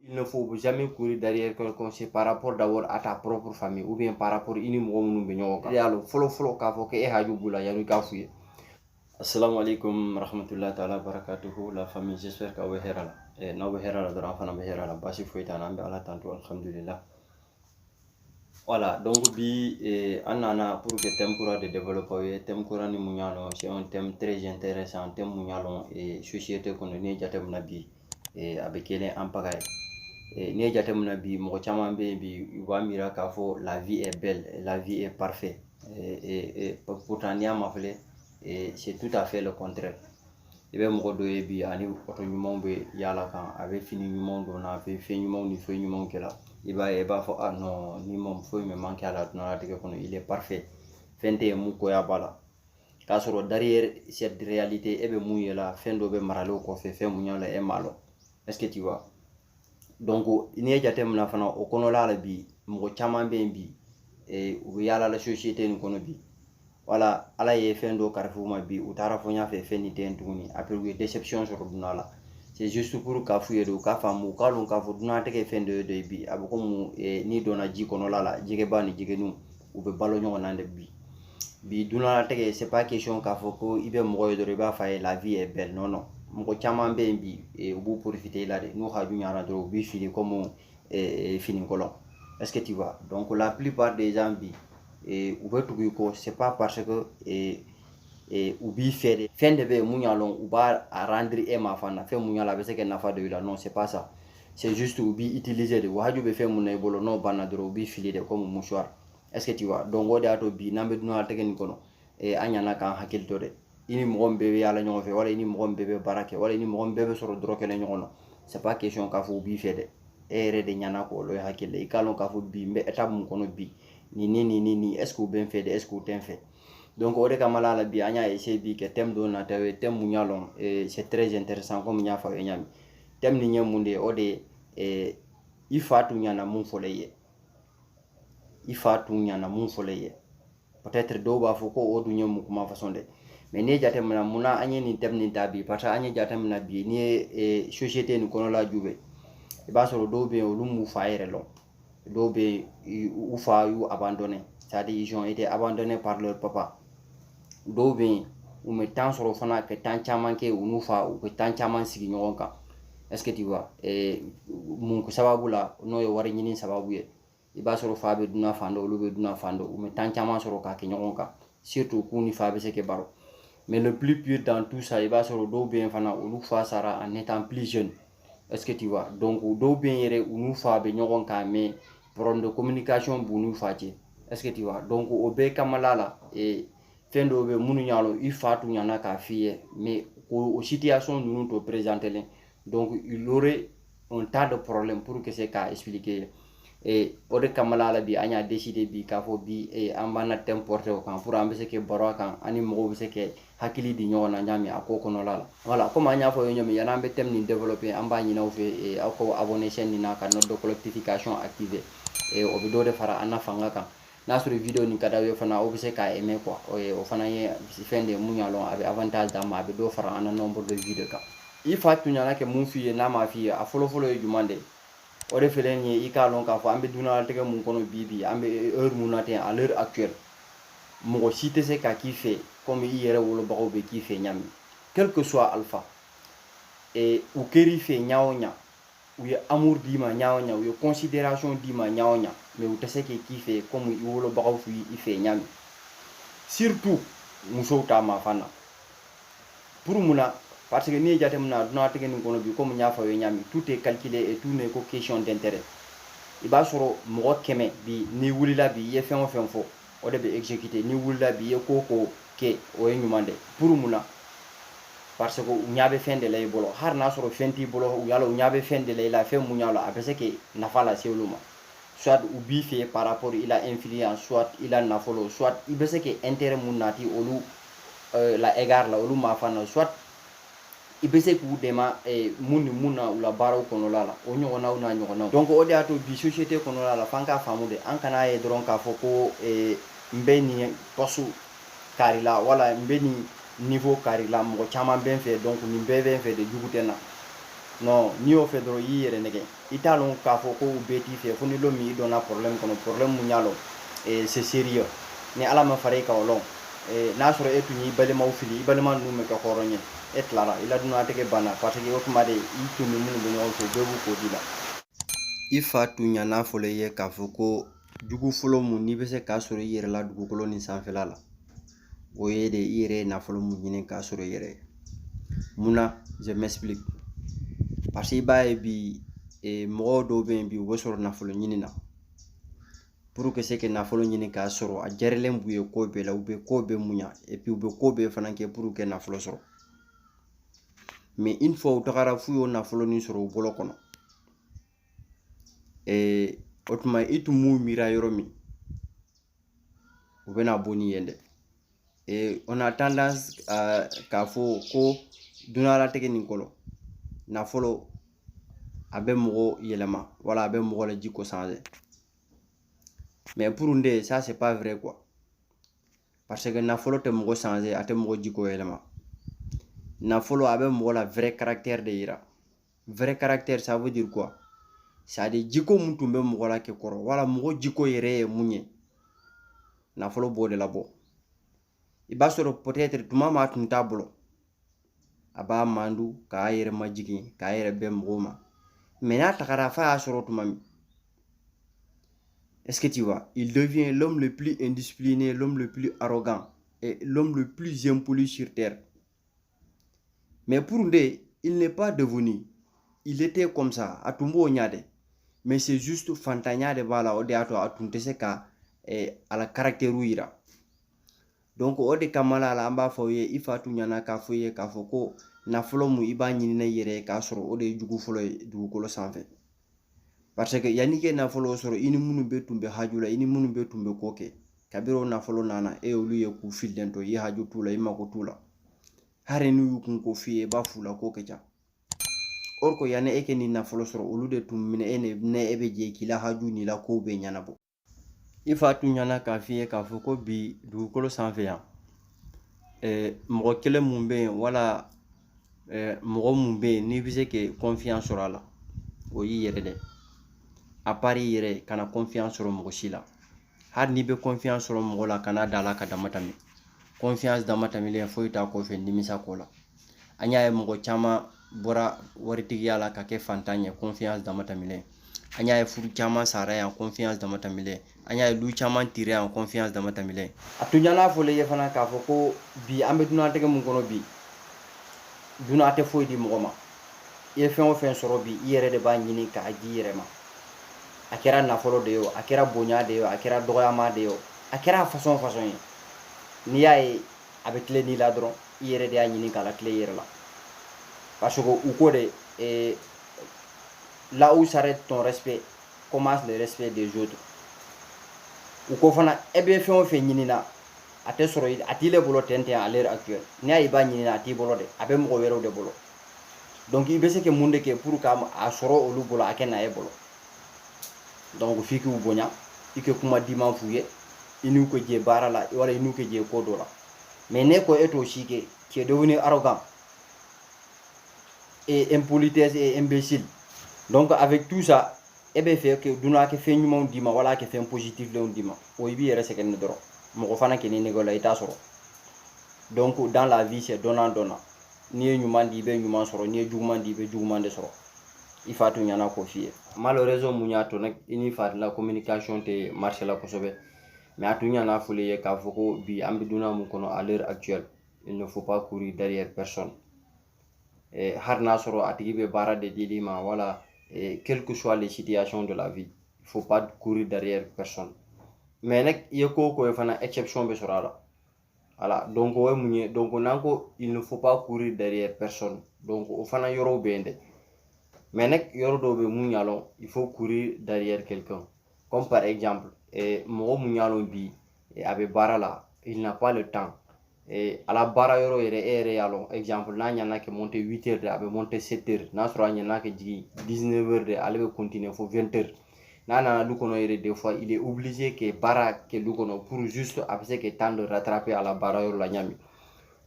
Il ne faut jamais courir derrière quelqu'un, c'est par rapport d'abord à ta propre famille ou bien par rapport à une follow k'a fɔ k'e haju b'u la yanni i k'a f'u ye. Assalamu alaikum rahmatullahi ta'ala barakatuhu la famille, j'espère qu'aw bɛ hɛrɛ la. N'aw bɛ hɛrɛ la dɔrɔn an fana bɛ hɛrɛ la, basi foyi t'an na, an bɛ Ala tanto alhamdulillah. Voilà, donc bi an nana pour que thème kura de développer thème kura ni mun y'a lɔn, c'est un thème très intéressant, thème mun y'a lɔn société kɔnɔ n'i ye jateminɛ bi a bɛ kelen an baga ye. N'i ye jateminɛ bi mɔgɔ caman bɛ yen bi u b'a miira k'a fɔ la vie est belle, la vie est parfaite. Pourtant n'i y'a mafilɛ c'est tout à fait le contraire. I bɛ mɔgɔ dɔ ye bi ani auto ɲumanw bɛ yaala kan, a bɛ fini ɲumanw don na, a bɛ fɛn ɲumanw ni fɛn ɲumanw kɛ la. I b'a ye i b'a fɔ ah non ni ma foyi min man kɛ a la diɲɛlatigɛ kɔnɔ il est parfait, fɛn tɛ yen mun koya b'a la. K'a sɔrɔ derrière cette réalité e bɛ mun ye la, fɛn dɔ bɛ maralen o kɔfɛ, fɛn mun y'a la e m'a lɔn. Est-ce que tu vois? Donc n'i ye jateminɛ fana o kɔnɔla la bi mɔgɔ caman bɛ yen bi u bɛ yaala la société nin kɔnɔ bi. Voilà, Ala ye fɛn dɔ kalifa u ma bi u taara fɔ n y'a fɛ fɛn nin tɛ yen tuguni, après u ye déception sɔrɔ dunan la. C'est juste pour k'a f'u ye de u k'a faamu u k'a lɔn k'a fɔ dunantigɛ fɛn dɔ ye bi a bɛ komi n'i donna ji kɔnɔla la jɛgɛba ni jɛgɛninw u bɛ balo ɲɔgɔn na de bi. Bi dunanatigɛ c'est pas question k'a fɔ ko i bɛ mɔgɔ ye dɔrɔn i b'a fɔ a ye la vie est belle, non non. Mɔgɔ caman bɛ yen bi u b'u profiter la de, n'u haju ɲana dɔrɔn u b'i fili comme finikɔlɔn. Est-ce que tu vois? Donc la plupart des gens bi u bɛ tugu i kɔ, c'est pas parce que u b'i fɛ de, fɛn de bɛ yen mun y'a lɔn u b'a rendre e ma fana, fɛn mun y'a la a bɛ se ka nafa de i la, non c'est pas ça. C'est juste u b'i utiliser de, u haju bɛ fɛn mun na i bolo n'o banna dɔrɔn u b'i fili de comme mouchoir. Est-ce que tu vois? Donc o de y'a to bi n'an bɛ dunanatigɛ nin kɔnɔ an ɲana k'an hakili to dɛ. I ni mɔgɔ min bɛɛ bɛ yaala ɲɔgɔn fɛ, wala i ni mɔgɔ min bɛɛ bɛ baara kɛ, wala i ni mɔgɔ min bɛɛ bɛ sɔrɔ dɔrɔn kɛnɛ ɲɔgɔn na, c'est pas question k'a fɔ u b'i fɛ dɛ. E yɛrɛ de ɲana k'o lɔ i hakili la, i k'a lɔn k'a fɔ bi n bɛ étape mun kɔnɔ bi ni est-ce que u bɛ n fɛ de, est-ce que u tɛ n fɛ. Donc o de kama la bi an y'a essayer bi kɛ thème dɔ nata ye, thème mun y'a lɔn c'est très intéressant comme n y'a fɔ aw ye ɲa min. Thème nin ye mun de ye, o de ye i fa tun ɲana mun fɔlɔ i ye, i fa tun ɲana mun fɔlɔ i ye. Peut-être dɔw b'a fɔ ko o dun ye mun kuma façon dɛ, mais n'i ye jateminɛ munna an ye nin thème nin ta bi parce que an ye jateminɛ bi n'i ye société nin kɔnɔla jube i b'a sɔrɔ dɔw bɛ yen olu m'u fa yɛrɛ lɔn, dɔw bɛ yen u fa y'u abandonné, c'est-à-dire ils ont été abandonnés par leur papa. Dɔw bɛ yen u bɛ temps sɔrɔ fana ka temps caman kɛ u n'u fa u bɛ temps caman sigi ɲɔgɔn kan. Est-ce que tu vois? Mun sababu la n'o ye wari ɲini sababu ye, i b'a sɔrɔ fa bɛ dunan fan dɔ olu bɛ dunan fan dɔ u bɛ temps caman sɔrɔ k'a kɛ ɲɔgɔn kan, surtout k'u ni fa bɛ se kɛ baro. Mais le plus pire dans tout ça i b'a sɔrɔ dɔw bɛ yen fana olu fa sara en étant plus jeune. Est-ce que tu vois? Donc dɔw bɛ yen yɛrɛ u n'u fa bɛ ɲɔgɔn kan mais problème de communication b'u n'u fa cɛ. Est-ce que tu vois? Donc o bɛɛ kamala la fɛn dɔw bɛ minnu y'a lɔn i fa tun ɲana k'a f'i ye mais o situation ninnu to présenter len, donc il aurait un tas de problèmes pour que se k'a expliquer. O de kamala la bi an y'a décider bi k'a fɔ bi an b'an thème porter o kan pour an bɛ se ka baro a kan ani mɔgɔw bɛ se ka hakili di ɲɔgɔn na ɲa min a ko kɔnɔla la. Voilà, comme an y'a fɔ ɲa min yan'an bɛ thème nin développer an b'a ɲini aw fɛ aw ka abonner chaîne nin na ka note de notification activer o bɛ dɔ de fara an na fanga kan. N'a sɔrɔ vidéo nin ka d'aw ye fana aw bɛ se k'a aimer quoi, o fana ye fɛn de ye mun y'a lɔn a bɛ avantage d'an ma, a bɛ dɔ fara an na nombre de vues kan. I fa tun ɲana kɛ mun f'i ye n'a ma f'i ye a fɔlɔ ye jumɛn de ye? O de filɛ nin ye i k'a lɔn k'a fɔ an bɛ dunanatigɛ mun kɔnɔ bi an bɛ heure mun na ten à l'heure actuelle mɔgɔ si tɛ se ka k'i fɛ comme i yɛrɛ wolobagaw bɛ k'i fɛ ɲa min, quel que soit alpha u kɛr'i fɛ ɲa o ɲa, u ye amour d'i ma ɲa o ɲa, u ye considération d'i ma ɲa o ɲa, mais u tɛ se k'i fɛ comme i wolobagaw i fɛ ɲa min, surtout musow ta ma fana. Pour mun na? Parce que n'i ye jateminɛ dunanatigɛ nin kɔnɔ bi comme n y'a fɔ aw ye ɲa min, tout est calculé et tout n'est que question d'intérêt. I b'a sɔrɔ mɔgɔ 100 bi n'i wulila bi i ye fɛn o fɛn fɔ o de bɛ exécuter, n'i wulila bi i ye ko o ko kɛ o ye ɲuman de. Pour mun na? Parce que u ɲa bɛ fɛn de la i bolo, hali n'a sɔrɔ fɛn t'i bolo u ɲa bɛ fɛn de la i la, fɛn mun y'a la a bɛ se ka nafa lase olu ma, soit u b'i fɛ par rapport i la influence, soit i la nafolo, soit i bɛ se ka intérêt mun nati olu la égard la olu ma fana, soit i bɛ se k'u dɛmɛ mun ni mun na u la baaraw kɔnɔla la, o ɲɔgɔnnaw n'a ɲɔgɔnnaw. Donc o de y'a to bi société kɔnɔla la f'an k'a faamu de, an kana ye dɔrɔn k'a fɔ ko n bɛ nin poste carré la wala n bɛ nin niveau carré la mɔgɔ caman bɛ n fɛ donc nin bɛɛ bɛ n fɛ de jugu tɛ n na. Non, n'i y'o fɛ dɔrɔn i y'i yɛrɛ nɛgɛ. ita lon k'a fɔ ko u bɛɛ t'i fɛ fo ni lo min i donna problème kɔnɔ problème mun y'a lɔn c'est sérieux ni ala ma fara i kan o lɔn n'a sɔrɔ e tun y'i balimaw fili i balima ninnu bɛ kɛ hɔrɔn ye e tilara i la dunnatigɛ banna parce que o tuma de i tun bɛ minnu bɛ ɲɔgɔn fɛ bɛɛ b'u k'o di la i fa tun ɲana fɔlɔ i ye k'a fɔ ko jugu fɔlɔ mun n'i bɛ se k'a sɔrɔ i yɛrɛ la dugukolo nin sanfɛla la o ye de i yɛrɛ ye nafolo mun ɲini k'a sɔrɔ i yɛrɛ ye munna je m'explique parce que i b'a ye bi mɔgɔw dɔw bɛ yen bi u bɛ sɔrɔ nafolo ɲini na pour que se que nafolo ɲini k'a sɔrɔ a jɛrilen b'u ye ko bɛɛ la u bɛ ko bɛɛ muɲa et puis u bɛ ko bɛɛ fana kɛ pour que nafolo sɔrɔ mais une fois u tagara f'u y'o nafolo nin sɔrɔ u bolo kɔnɔ o tuma i tun m'u mira yɔrɔ min u bɛna bɔ ni yen dɛ on a tendance k'a fɔ ko dunalatigɛ nin kɔnɔ nafolo a bɛ mɔgɔ yɛlɛma wala a bɛ mɔgɔ la jiko changer mais pour nde ça c'est pas vrai quoi parce que nafolo tɛ mɔgɔ changer a tɛ mɔgɔ jiko yɛlɛma nafolo a bɛ mɔgɔ la vrai caractère de yira vrai caractère ça veut dire quoi c'est à dire jiko mun tun bɛ mɔgɔ la kɛ kɔrɔ wala mɔgɔ jiko yɛrɛ ye mun ye nafolo b'o de labɔ i b'a sɔrɔ peut-être tuma ma tun t'a bolo a b'a mandu k'a yɛrɛ majigin k'a yɛrɛ bɛn mɔgɔw ma mais n'a tagara fa y'a sɔrɔ tuma min est-ce que tu vois il devient l'homme le plus indiscipliné l'homme le plus arrogant et l'homme le plus impoli sur terre mais pour nde il n'est pas devenu il était comme ça a tun b'o ɲa de mais c'est juste fantanya de b'a la o de y'a to a tun tɛ se ka a la caractère yira donc o de kama la an b'a fɔ ye i fa tun ɲana k'a fɔ ye k'a fɔ ko nafolo mun i b'a ɲini na i yɛrɛ ye k'a sɔrɔ o de ye jugu fɔlɔ ye dugukolo sanfɛ parce que yanni ke nafolo sɔrɔ i ni minnu bɛ tun bɛ haju la i ni minnu bɛ tun bɛ ko kɛ kabiri o nafolo nana e olu ye k'u fililen to i ye haju t'u la i mako t'u la hali n'u y'u kun ko f'i ye i b'a f'u la ko kɛ ca or ko yanni e ke ni nafolo sɔrɔ olu de tun minɛ e bɛ jɛ k'i la haju n'i la kow bɛ ɲɛnabɔ i fa tun ɲana k'a f'i ye k'a fɔ ko bi dugukolo sanfɛ yan mɔgɔ kelen mun bɛ yen wala mɔgɔ mun bɛ yen n'i bɛ se ka confiance sɔrɔ a la o y'i yɛrɛ dɛ à part i yɛrɛ kana confiance sɔrɔ mɔgɔ si la hali n'i bɛ confiance sɔrɔ mɔgɔ la kana da la ka dama tɛmɛ confiance dama tɛmɛlen foyi t'a kɔfɛ nimisa ko la an y'a ye mɔgɔ caman bɔra waritigiya la ka kɛ fantan ye confiance dama tɛmɛlen an y'a ye furu caman sara yan confiance dama tɛmɛlen an y'a ye du caman tire yan confiance dama tɛmɛlen a tun ɲana fɔlen ye fana k'a fɔ ko bi an bɛ dunnatigɛ mun kɔnɔ bi dunna tɛ foyi di mɔgɔ ma i ye fɛn o fɛn sɔrɔ bi i yɛrɛ de b'a ɲini k'a di i yɛrɛ ma a kɛra nafolo de ye o a kɛra bonya de ye o a kɛra dɔgɔyama de ye o a kɛra façon ye n'i y'a ye a bɛ tile n'i la dɔrɔn i yɛrɛ de y'a ɲini k'a la tile i yɛrɛ la parce que u ko de là où s'arrête ton respect commence le respect des autres u ko fana e bɛ fɛn o fɛn ɲini na a tɛ sɔrɔ a t'i le bolo ten à l'heure actuelle n'i y'a ye i b'a ɲini na a t'i bolo dɛ a bɛ mɔgɔ wɛrɛw de bolo donc i bɛ se ka mun de kɛ pour k'a sɔrɔ olu bolo a kɛ na e bolo donc f'i k'u bonya i kɛ kuma diman f'u ye i n'u ka jɛ baara la wala i n'u ka jɛ ko dɔ la mais ne ko e t'o si kɛ tu es devenu arrogant et impolitesse et imbécile donc avec tout ça e bɛ fɛ que dunna kɛ fɛn ɲumanw d'i ma wala kɛ fɛn positif lenw d'i ma o i b'i yɛrɛ sɛgɛn ne dɔrɔn mɔgɔ fana kɛ ni nɛgɛ la i t'a sɔrɔ donc dans la vie c'est donnant donnant n'i ye ɲuman di i bɛ ɲuman sɔrɔ n'i ye juguman di i bɛ juguman de sɔrɔ i fa tun ɲana k'o f'i ye malheureusement mun y'a to nag i ni fa la communication tɛ marché la kosɛbɛ mais a tun ɲana fɔlen ye k'a fɔ ko bi an bɛ dunna mun kɔnɔ à l'heure actuelle il ne faut pas courir derrière personne har n'a sɔrɔ a tigi bɛ baara de dili ma wala quelles que soient les situations de la vie il faut pas courir derrière personne mais nag i ye ko o ko ye fana exception bɛ sɔrɔ a la voilà donc o ye mun ye donc n'an ko il ne faut pas courir derrière personne donc o fana yɔrɔw bɛ yen dɛ mais nag yɔrɔ dɔw bɛ mun y'a lɔn il faut courir derrière quelqu'un comme par exemple mɔgɔ mun y'a lɔn bi a bɛ baara la il n'a pas le temps a la baara yɔrɔ yɛrɛ e yɛrɛ y'a lɔn exemple n'a ɲana kɛ monter 8 heures de a bɛ monter 7 heures n'a sɔrɔ a ɲana kɛ jigin 19 heures de ale bɛ continuer fo 20 heures n'a nana du kɔnɔ yɛrɛ des fois il est obligé que baara kɛ du kɔnɔ pour juste a bɛ se que temps de rattraper à la baara yɔrɔ la ɲami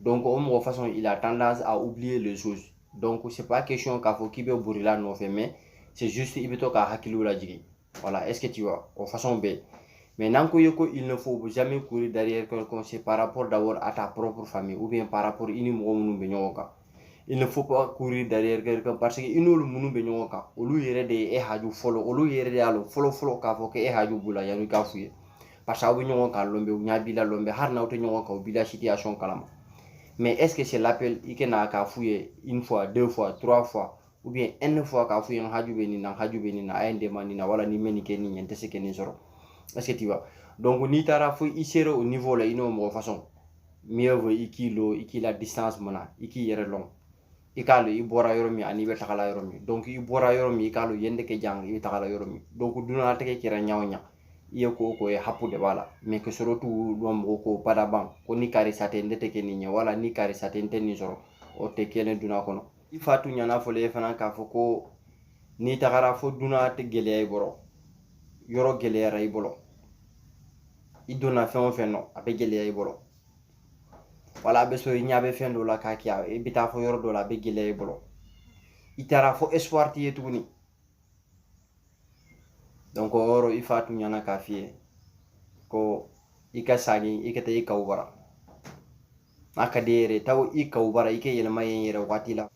donc o mɔgɔ façon il a tendance à oublier les choses donc c'est pas question k'a fɔ k'i bɛ bori la nɔfɛ mais c'est juste il be to ka hakilu la jigi. Voilà, est-ce que tu vois au façon B. Mais nanko yoko il ne faut jamais courir derrière quelqu'un, c'est par rapport d'abord à ta propre famille ou bien par rapport ini mo munu be ñoka. Il ne faut pas courir derrière quelqu'un parce que inolu munu be ñoka olu yere de e haju folo olu yere de alo folo ka fo ke e haju bula yanu ka fuye parce que abu ñoka lombe ñabi la lombe har na auto ñoka o bila situation kalama. Mais est-ce que c'est l'appel ikena ka fuye une fois, deux fois, trois fois ou bien une fois ka fuye haju be ni na ay demandi na wala ni meni ke ni ñente se ke ni soro. Est-ce que tu vois? Donc ni tara fo isere au niveau là ino mo façon mieux vaut iki la distance mona iki yere long ikalo i bora yoromi ani be takala yoromi donc i bora yoromi ikalo yende ke jang i takala yoromi donc duna take kira nyawnya iye ko e hapude wala mais que sorotu dom ko pada bang ko ni kari sate ndete ke ni wala ni kari sate ndete ni soro o te kelen duna kono i fatu nyana fo le fana ka fo ko ni takara fo duna te gele ay boro yoro gele ay bolo i dona fen fen no abe gele ay bolo wala be so ñabe fendo la ka kiya e bita fo yoro do la be gele bolo itara fo espoir ti etuni donc oro ifatu ñana ka fiye ko ika sagi ikete ika ubara aka dere taw ika ubara ike yelma yere wati la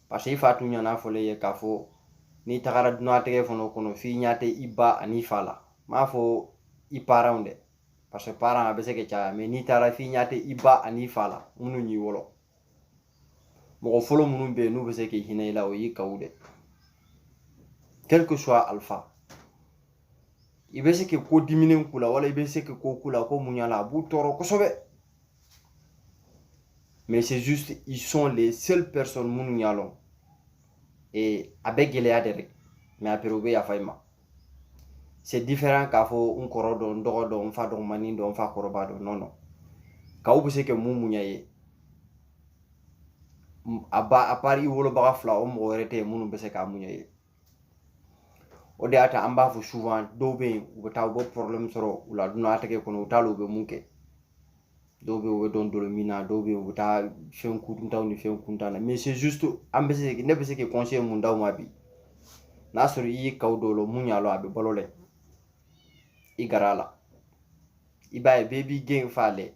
parce que ifatu ñana fo le ka fo ni tagara duna tege fo no kono fi ñate iba ani fala ma fo i parawde parce que parent a bese ke cha mais ni tara fi ñate iba ani fala munu ñi wolo mo folo munu be nu bese ke hinayla o yi kawde quel que soit alpha i bese ke ko diminen kula wala i bese ke ko kula ko munyala bu toro ko sobe mais c'est juste ils sont les seules personnes munu ñalo et avec geleya de rek mais après obe ya fayma c'est différent ka fo un koro do ndogo do mfa do mani do mfa koroba do non ka ubu se ke mumunya ye aba apari wolo baga fla o mo rete munu be se ka munya ye o de ata amba fo souvent do be u ta bo problème soro ula duna ta ke kono talo be munke do be o don do mina do be o ta fen kunta ni fen kunta na mais c'est juste ambe se ne be se ke conseil mun daw ma bi na soro yi kawdo lo munya lo abe bolole igarala ibaye baby game fale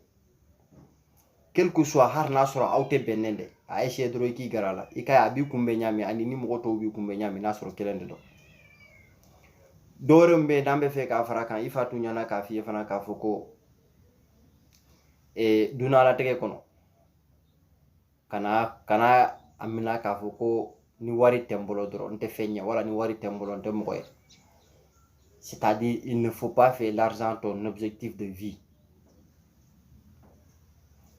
quel que soit har nasoro awte benende a essayer dro ki garala ikay abi kumbe nyami ani ni mo to bi kumbe nyami nasoro kelende do dorembe dambe fe ka fara kan ifatu nyana ka fi fana ka foko e dunala tege kono kana amina ka foko ni wari tembolo dro nte fenya wala ni wari tembolo nte mo c'est-à-dire il ne faut pas faire l'argent ton objectif de vie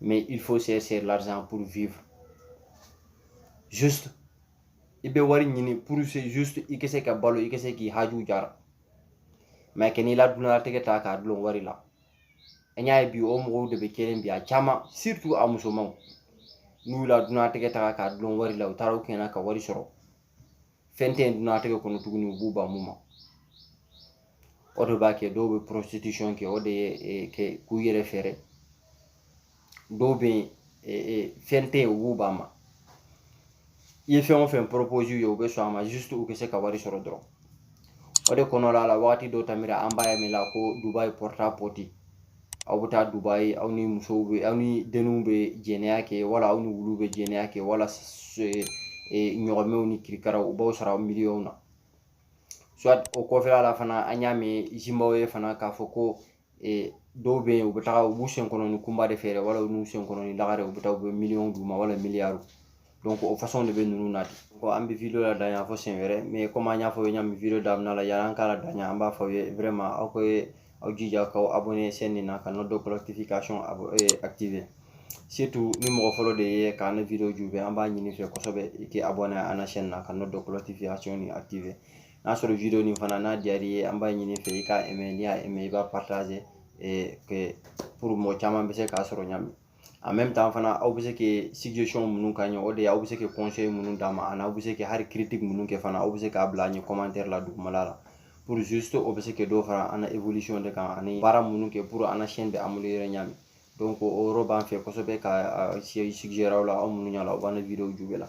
mais il faut chercher l'argent pour vivre juste ibe wari ñini pour c'est juste ikese ka balo ikese ki haju jara mais keni la duna tege ta ka dulon wari la enya bi o mo de be kelen bi a chama surtout a musoman nu la duna tege ta ka dulon wari la taro kena ka wari soro fente duna tege kono tuguni buba muma odo ba ke do be prostitution ke ode ke ku yere fere do be fente buba ma ye fen fen propose yo be so ama juste ou que se ka wari soro dro ode kono la wati do tamira ambaya mi la ko Dubai porta poti awuta Dubai awni musobe awni denube jene yake wala awni wulube jene yake wala ñogome ni kirikara o baw sara million na soit o ko fela la fana anyame Zimbabwe fana ka foko do be o bata o sen kono ni kumba de fere wala o sen kono ni lagare o bata o million duma wala milliard donc o façon de be nunu nati ko ambi video la danya fo sen were mais comment nya fo nyam video dam na la yaran kala danya amba fo vraiment akoy aw jija ko abonné sen na ka nodo notification activer surtout ni mo follow de ka na video jube amba nyini fe ko sobe ki abonné ana chaîne na ka nodo notification ni activer na sur video ni fana na diari amba nyini fe ka aimer ni a aimer ba partager et que pour mo chama be se ka soro nyam en même temps fana aw bise ke suggestion munun kanyo ode aw bise ke conseil munun dama ana aw bise ke har critique munun ke fana aw bise ka abla ni commentaire la duguma la pour juste aw bise ke do fara ana évolution de kan ani para munun ke pour ana chaîne be améliorer nyami donc o roban fe ko so be ka suggerer la aw munun la aw bana video jubela